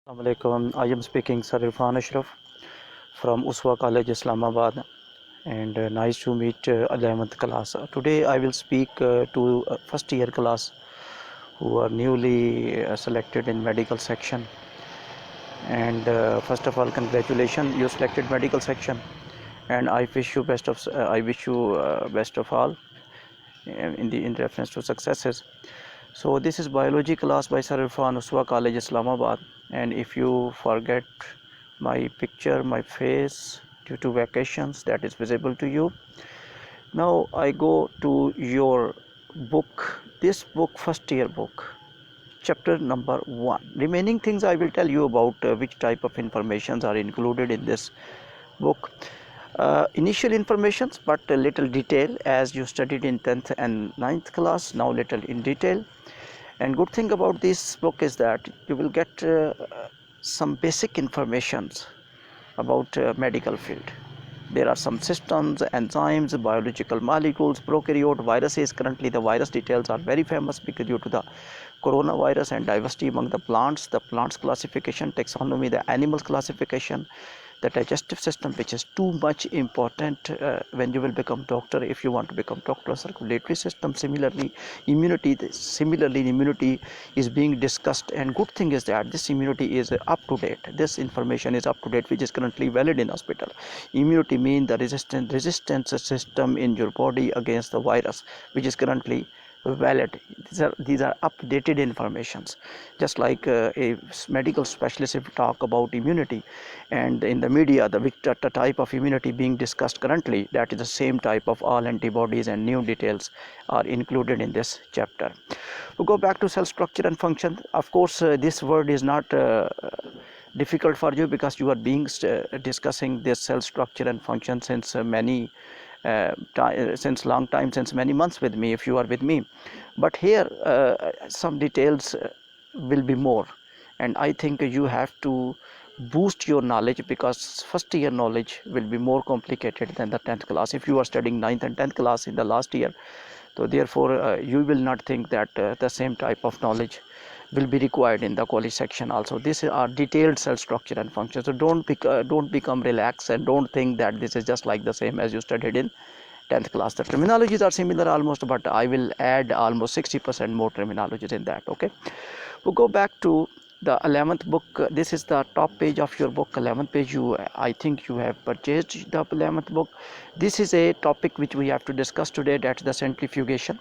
Assalamualaikum. I am speaking Sir IRFAN ASHRAF from Uswa College, Islamabad, and nice to meet 11th class. Today I will speak to first year class who are newly selected in medical section. And first of all, congratulations, you selected medical section, and I wish you best of all in reference to successes. So this is biology class by Sir IRFAN, Uswa College, Islamabad. And if you forget my picture, my face due to vacations, that is visible to you. Now I go to your book, this book, first year book, chapter number 1. Remaining things I will tell you about which type of informations are included in this book. Initial informations, but a little detail as you studied in 10th and 9th class, now little in detail. And good thing about this book is that you will get some basic informations about medical field. There are some systems, enzymes, biological molecules, prokaryote, viruses. Currently the virus details are very famous because due to the coronavirus and diversity among the plants classification, taxonomy, the animals classification, the digestive system, which is too much important when you will become doctor, if you want to become doctor. Circulatory system, similarly immunity is being discussed, and good thing is that this immunity is up to date. This information is up to date, which is currently valid in hospital. Immunity means the resistance system in your body against the virus, which is currently valid. These are updated informations. Just like a medical specialist, if you talk about immunity, and in the media the type of immunity being discussed currently, that is the same type of all antibodies, and new details are included in this chapter. We go back to cell structure and function. Of course this word is not difficult for you because you are being discussing this cell structure and function since since long time, since many months with me, if you are with me. But here some details will be more, and I think you have to boost your knowledge, because first year knowledge will be more complicated than the 10th class. If you are studying 9th and 10th class in the last year, so therefore you will not think that the same type of knowledge will be required in the college section also. These are detailed cell structure and function. So don't become relaxed, and don't think that this is just like the same as you studied in 10th class. The terminologies are similar almost, but I will add almost 60% more terminologies in that. Okay, we'll go back to the 11th book. This is the top page of your book, 11th page. I think you have purchased the 11th book. This is a topic which we have to discuss today, that's the centrifugation.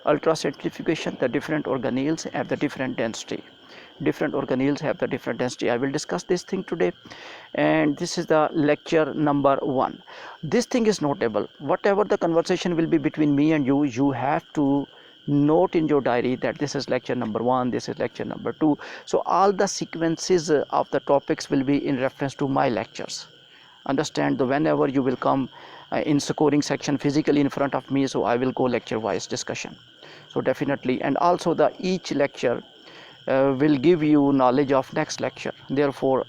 Ultracentrifugation, the different organelles have the different density. I will discuss this thing today, and this is the lecture number 1. This thing is notable. Whatever the conversation will be between me and you, you have to note in your diary that this is lecture number 1, this is lecture number 2. So all the sequences of the topics will be in reference to my lectures. Understand, whenever you will come in scoring section physically in front of me, so I will go lecture wise discussion. So definitely, and also the each lecture will give you knowledge of next lecture. Therefore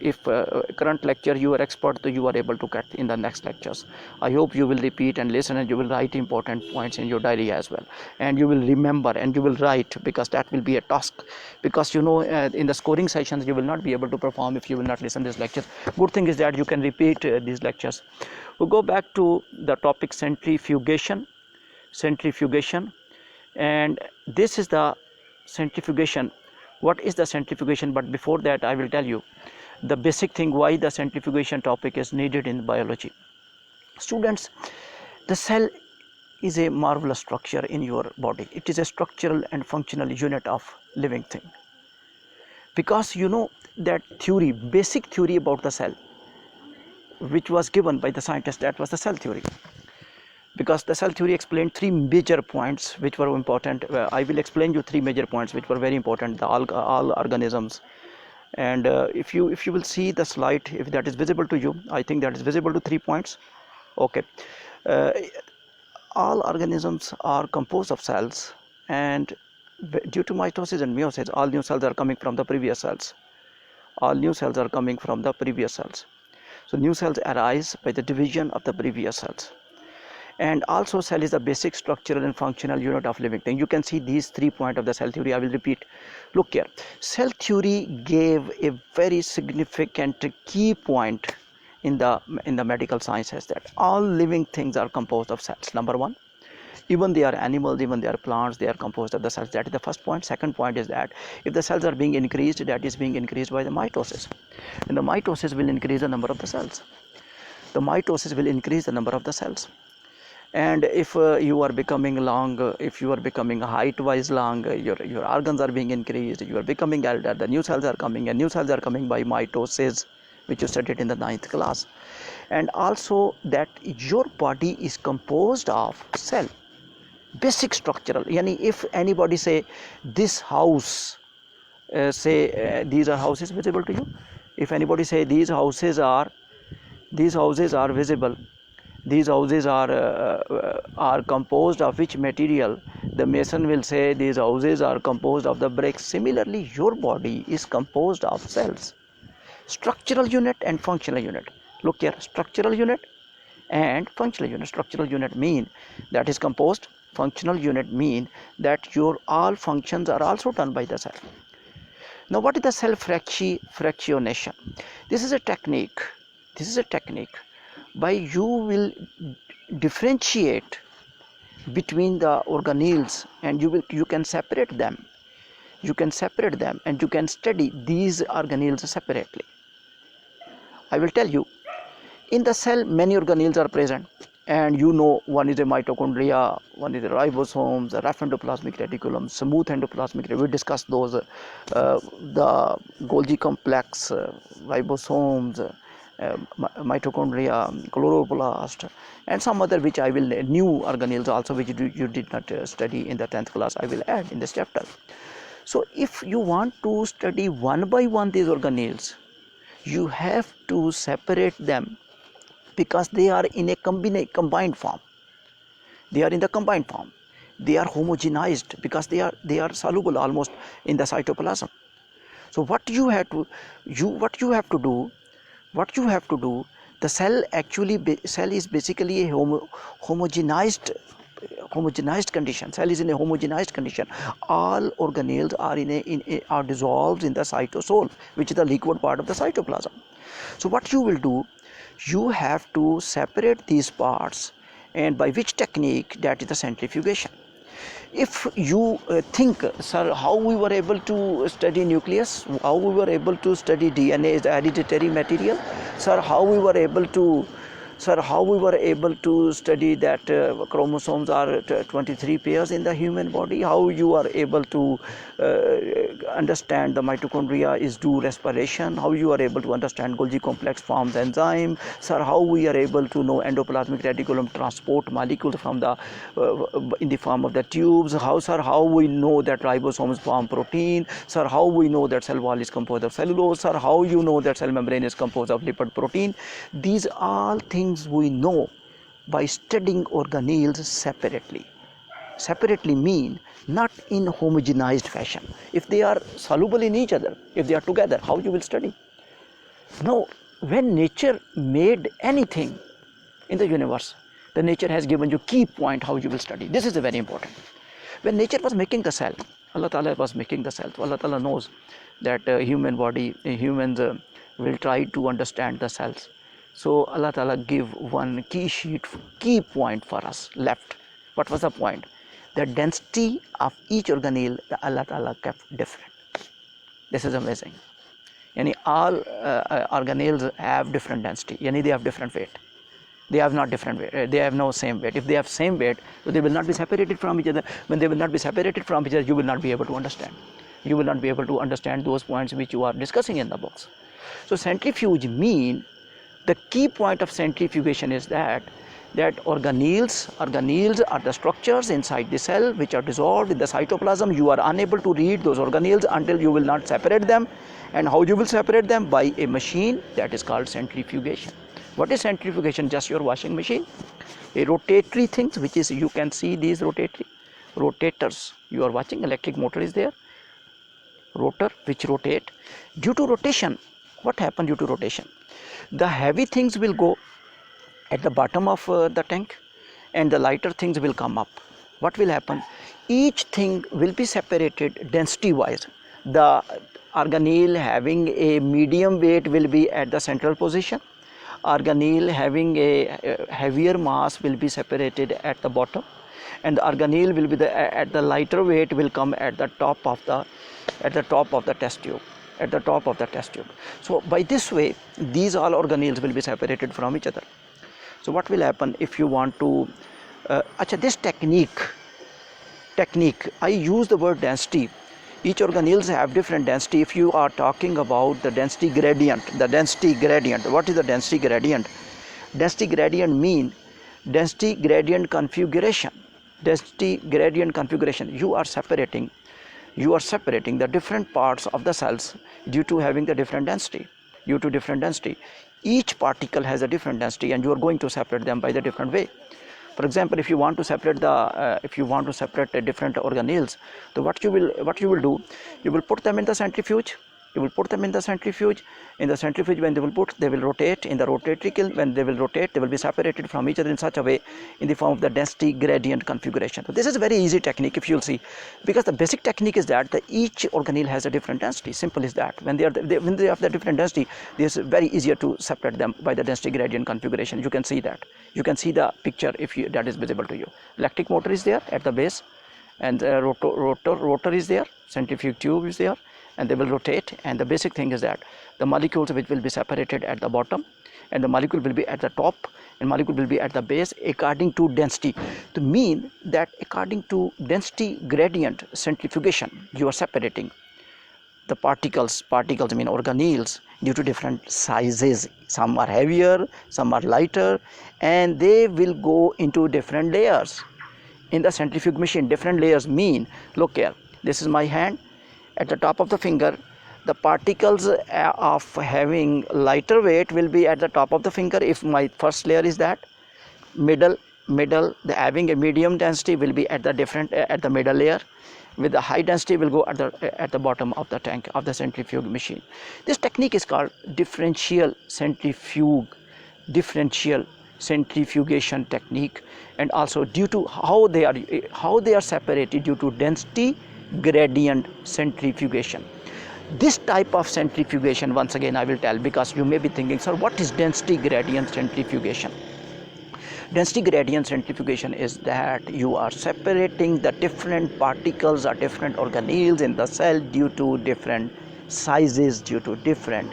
if current lecture you are expert, so you are able to get in the next lectures. I hope you will repeat and listen, and you will write important points in your diary as well, and you will remember and you will write, because that will be a task. Because in the scoring sessions you will not be able to perform if you will not listen this lecture. Good thing is that you can repeat these lectures. We'll go back to the topic centrifugation, and this is the centrifugation. What is the centrifugation? But before that I will tell you the basic thing why the centrifugation topic is needed in biology. Students, the cell is a marvelous structure in your body. It is a structural and functional unit of living thing, because you know that theory, basic theory about the cell, which was given by the scientist, that was the cell theory. Because the cell theory explained 3 major points which were important. I will explain you 3 major points which were very important. The all organisms, and if you will see the slide, if that is visible to you, I think that is visible to 3 points. Okay, all organisms are composed of cells, and due to mitosis and meiosis, all new cells are coming from the previous cells. So new cells arise by the division of the previous cells. And also cell is the basic structural and functional unit of living thing. You can see these 3 points of the cell theory. I will repeat. Look here, cell theory gave a very significant key point in the medical sciences, that all living things are composed of cells. Number one, even they are animals, even they are plants, they are composed of the cells. That is the first point. Second point is that if the cells are being increased, that is being increased by the mitosis, and the mitosis will increase the number of the cells. The mitosis will increase the number of the cells. And if you are becoming long, if you are becoming height wise long, your organs are being increased, you are becoming elder, the new cells are coming, and new cells are coming by mitosis, which you studied in the 9th class. And also that your body is composed of cell, basic structural. Yani if anybody say this house, these are houses visible to you. If anybody say these houses are visible, these houses are composed of which material, the mason will say these houses are composed of the bricks. Similarly, your body is composed of cells, structural unit and functional unit. Look here, structural unit and functional unit. Structural unit mean that is composed, functional unit mean that your all functions are also done by the cell. Now what is the cell fractionation? This is a technique by you will differentiate between the organelles, and you can separate them, and you can study these organelles separately. I will tell you, in the cell many organelles are present, and you know, one is a mitochondria, one is the ribosomes, the rough endoplasmic reticulum, smooth endoplasmic reticulum. We discussed those, the Golgi complex, ribosomes, mitochondria, chloroplast, and some other which I will, new organelles also, which you did not study in the 10th class, I will add in this chapter. So if you want to study one by one these organelles, you have to separate them, because they are in a combined form. They are in the combined form. They are homogenized because they are soluble almost in the cytoplasm. So what you have to do, the cell is basically a homogenized condition. Cell is in a homogenized condition. All organelles are dissolved in the cytosol, which is the liquid part of the cytoplasm. So what you will do, you have to separate these parts, and by which technique? That is the centrifugation. If you think, sir, how we were able to study nucleus, how we were able to study DNA as hereditary material, sir, how we were able to study that chromosomes are 23 pairs in the human body, how you are able to understand the mitochondria is do respiration, how you are able to understand Golgi complex forms enzyme, sir, how we are able to know endoplasmic reticulum transport molecules from the in the form of the tubes, how we know that ribosomes form protein, sir, how we know that cell wall is composed of cellulose, sir, how you know that cell membrane is composed of lipid protein. These all things we know by studying organelles separately. Separately mean not in homogenized fashion. If they are soluble in each other, if they are together, how you will study? No, when nature made anything in the universe, the nature has given you key point how you will study. This is very important. When nature was making the cell, Allah Ta'ala was making the cell. So Allah Ta'ala knows that humans will try to understand the cells. So Allah Ta'ala give one key point for us left. What was the point? The density of each organelle, Allah Ta'ala kept different. This is amazing. Yani all organelles have different density. Yani they have different weight. They have not different weight. They have no same weight. If they have same weight, so they will not be separated from each other. When they will not be separated from each other, you will not be able to understand. You will not be able to understand those points which you are discussing in the books. So centrifuge mean, the key point of centrifugation is that organelles are the structures inside the cell which are dissolved in the cytoplasm. You are unable to read those organelles until you will not separate them. And how you will separate them? By a machine that is called centrifugation. What is centrifugation? Just your washing machine, a rotatory things, which is, you can see these rotators. You are watching, electric motor is there, rotor which rotate. Due to rotation, what happened due to rotation? The heavy things will go at the bottom of the tank, and the lighter things will come up. What will happen? Each thing will be separated density wise. The organelle having a medium weight will be at the central position. Organelle having a heavier mass will be separated at the bottom, and the organelle will be at the lighter weight will come at the top of the test tube, at the top of the test tube. So by this way, these all organelles will be separated from each other. So what will happen if you want to this technique, I use the word density. Each organelles have different density. If you are talking about the density gradient, what is the density gradient? Density gradient mean density gradient configuration. You are separating the different parts of the cells due to having the different density. Each particle has a different density, and you are going to separate them by the different way. For example, if you want to separate the different organelles, so what you will do, you will put them in the centrifuge. In the centrifuge, when they will rotate. In the rotatory kiln, when they will rotate, they will be separated from each other in such a way, in the form of the density gradient configuration. So this is a very easy technique, if you'll see, because the basic technique is that each organelle has a different density. Simple is that. When they have the different density, it is very easier to separate them by the density gradient configuration. You can see that. You can see the picture if that is visible to you. Electric motor is there at the base, and rotor is there. Centrifuge tube is there, and they will rotate. And the basic thing is that the molecules which will be separated at the bottom, and the molecule will be at the top, and molecule will be at the base according to density. To mean that according to density gradient centrifugation, you are separating the particles mean organelles due to different sizes. Some are heavier, some are lighter, and they will go into different layers in the centrifuge machine. Different layers mean, look here, this is my hand. At the top of the finger, the particles of having lighter weight will be at the top of the finger. If my first layer is that, middle, the having a medium density will be at the middle layer, with the high density will go at the bottom of the tank of the centrifuge machine. This technique is called differential centrifugation technique, and also due to how they are separated due to density gradient centrifugation. This type of centrifugation, once again I will tell, because you may be thinking, sir, what is density gradient centrifugation? Density gradient centrifugation is that you are separating the different particles or different organelles in the cell due to different sizes, due to different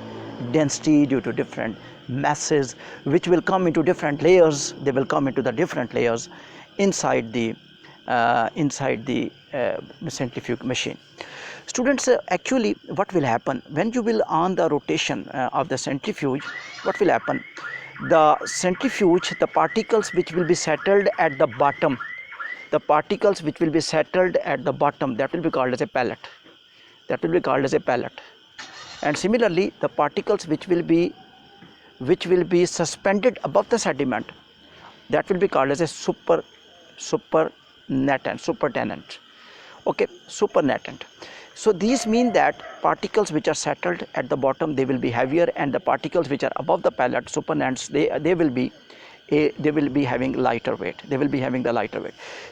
density, due to different masses, which will come into different layers. They will come into the different layers inside the centrifuge machine. Students, actually what will happen when you will on the rotation of the centrifuge, what will happen? The centrifuge, the particles which will be settled at the bottom, that will be called as a pellet. And similarly, the particles which will be suspended above the sediment, that will be called as a supernatant. Okay, supernatant. So these mean that particles which are settled at the bottom, they will be heavier, and the particles which are above the pellet, supernants, they will be having lighter weight.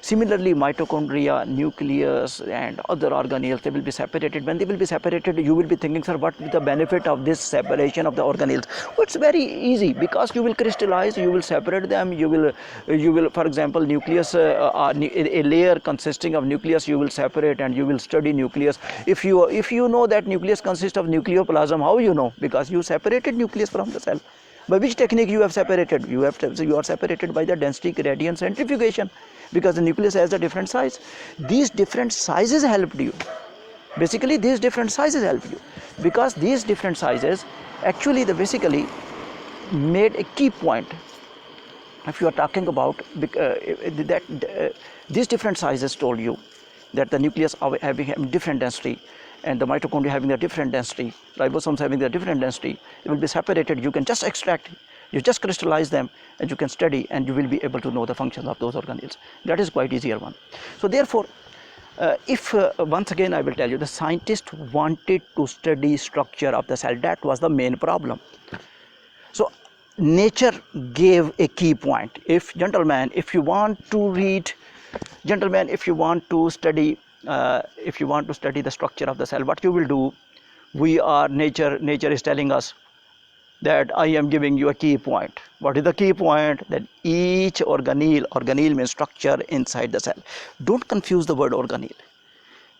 Similarly, mitochondria, nucleus, and other organelles, they will be separated. When they will be separated, you will be thinking, sir, what is the benefit of this separation of the organelles? Oh, it's very easy, because you will crystallize, you will separate them, you will for example, nucleus, a layer consisting of nucleus, you will separate, and you will study nucleus. If you know that nucleus consists of nucleoplasm, how you know? Because you separated nucleus from the cell. By which technique you have separated? You are separated by the density gradient centrifugation, because the nucleus has a different size. These different sizes helped you. Basically, these different sizes helped you, because these different sizes actually basically made a key point. If you are talking about these different sizes told you that the nucleus having different density, and the mitochondria having a different density, ribosomes having a different density, it will be separated. You can just extract, you just crystallize them, and you can study, and you will be able to know the functions of those organelles. That is quite easier one. So therefore, once again I will tell you, the scientist wanted to study structure of the cell. That was the main problem. So nature gave a key point. If gentlemen, if you want to read, gentlemen, if you want to study the structure of the cell, what you will do, nature is telling us that I am giving you a key point. What is the key point? That each organelle means structure inside the cell. Don't confuse the word organelle.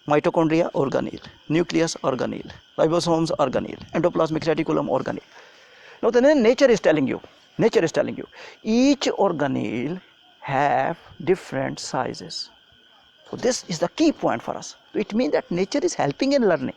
Mitochondria, organelle. Nucleus, organelle. Ribosomes, organelle. Endoplasmic reticulum, organelle. Now the nature is telling you, each organelle have different sizes. So this is the key point for us. It means that nature is helping in learning.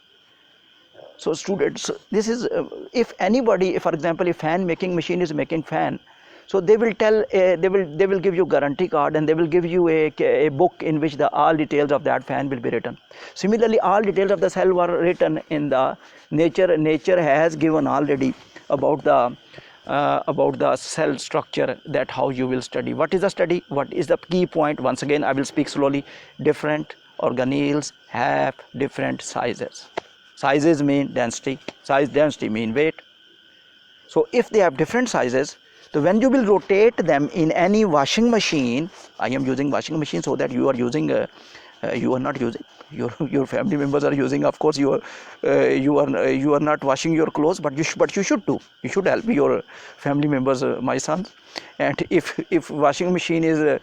So students, this is if anybody, for example, if fan making machine is making fan, so they will tell, they will give you guarantee card, and they will give you a book in which all details of that fan will be written. Similarly, all details of the cell were written in the nature. Nature has given already about the cell structure, that how you will study. What is the study? What is the key point? Once again, I will speak slowly. Different organelles have different sizes. Sizes mean density. Size, density mean weight. So if they have different sizes, so when you will rotate them in any washing machine, I am using washing machine so that you are using, you are not using, your family members are using. Of course, you are not washing your clothes, but you should do. You should help your family members, my sons. And if washing machine is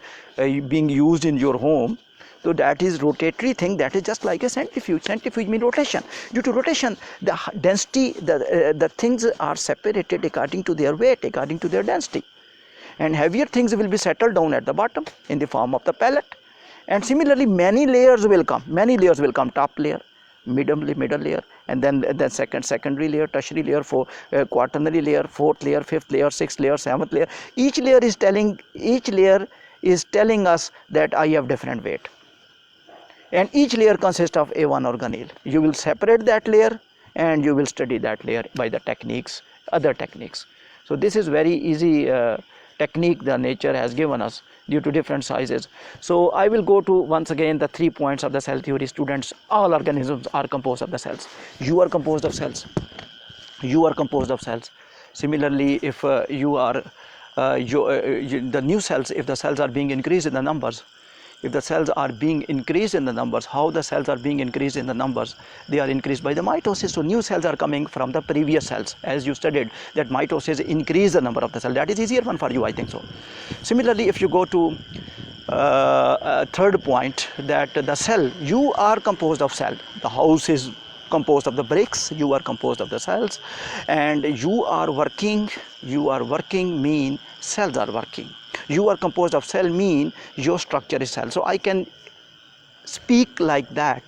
being used in your home, so that is rotatory thing. That is just like a centrifuge. Centrifuge means rotation. Due to rotation, the density, the things are separated according to their weight, according to their density. And heavier things will be settled down at the bottom in the form of the pellet. And similarly, many layers will come. Top layer, middle layer, and then the secondary layer, tertiary layer, quaternary layer, fourth layer, fifth layer, sixth layer, seventh layer. Each layer is telling us that I have different weight. And each layer consists of one organelle. You will separate that layer and you will study that layer by the other techniques. So this is very easy technique the nature has given us due to different sizes. So I will go to once again the 3 points of the cell theory. Students, all organisms are composed of the cells. You are composed of cells. Similarly, if the new cells, if the cells are being increased in the numbers, how the cells are being increased in the numbers? They are increased by the mitosis. So new cells are coming from the previous cells. As you studied that mitosis increase the number of the cell. That is easier one for you, I think so. Similarly, if you go to third point, that the cell, you are composed of cell. The house is composed of the bricks. You are composed of the cells, and you are working mean cells are working. You are composed of cell mean your structure is cell. So I can speak like that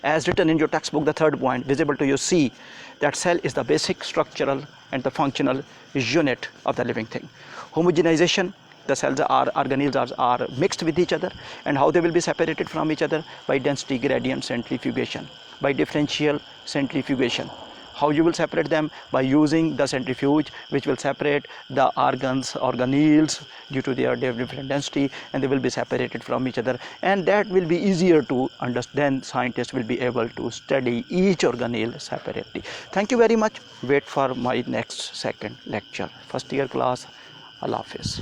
as written in your textbook. The third point visible to you, see that cell is the basic structural and the functional unit of the living thing. Homogenization, the cells organelles are mixed with each other, and how they will be separated from each other? By density gradient centrifugation, by differential centrifugation. How you will separate them? By using the centrifuge, which will separate the organelles due to their different density, and they will be separated from each other, and that will be easier to understand. Scientists will be able to study each organelle separately. Thank you very much. Wait for my next second lecture. First year class. Allah Hafiz.